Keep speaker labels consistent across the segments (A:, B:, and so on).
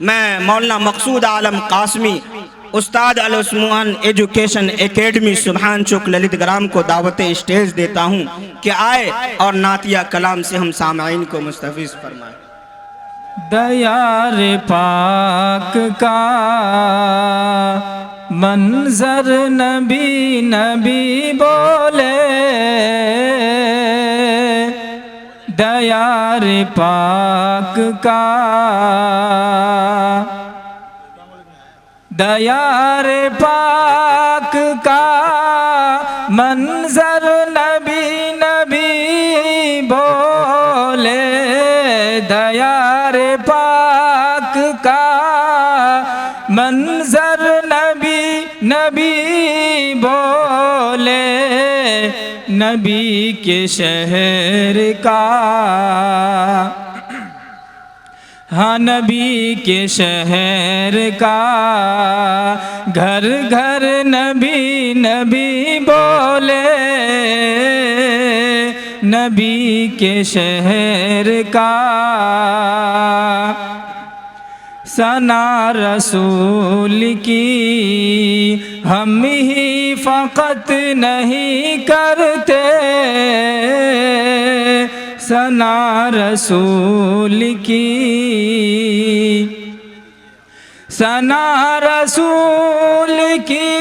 A: मैं मौलाना मकसूद आलम कासमी उस्ताद अल Usman education academy सुभान चौक ललित ग्राम को दावत स्टेज देता हूँ कि आए और नातिया कलाम से हम सामाइन को मुस्तफिज फरमाएं।
B: दयार पाक का मंजर नबी नबी बोले, दयार पाक का दयार पाक का मंजर नबी नबी बोले, दयार पाक का मंजर नबी नबी बोले, नबी के शहर का, हाँ नबी के शहर का, घर घर नबी नबी बोले, नबी के शहर का। सना रसूल की हम ही फ़क़त नहीं करते, सना रसूल की, सना रसूल की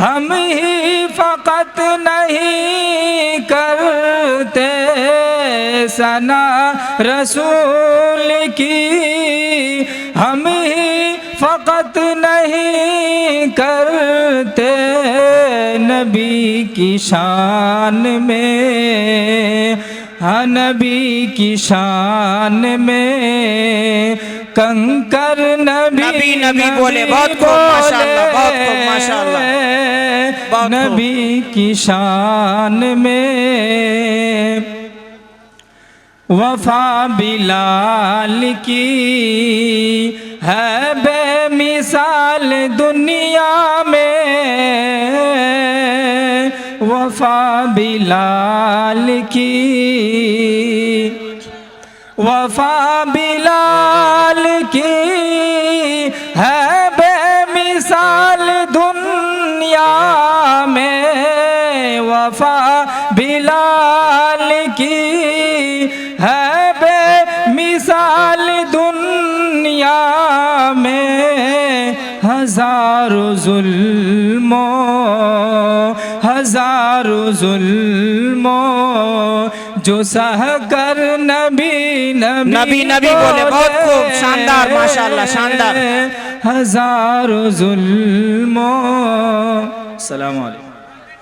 B: हम ही फ़क़त नहीं करते, सना रसूल की हम ही फ़क़त नहीं करते, नबी की शान में, हाँ नबी की शान में कंकर नबी
A: नबी बोले। बहुत खूब माशाअल्लाह, बहुत खूब माशाअल्लाह।
B: नबी की शान में वफा बिलाल की है बेमिसाल दुनिया में, वफा बिलाल की, वफा बिलाल की है बेमिसाल दुनिया में, वफा बिलाल की है बेमिसाल दुनिया में, हजारों जुल्मों हजारों जुल्मों जो सह कर नबी नबी
A: नबी बोले। बहुत खूब शानदार माशाअल्लाह, शानदार।
B: हजारों जुल्मों। अस्सलामु अलैकुम।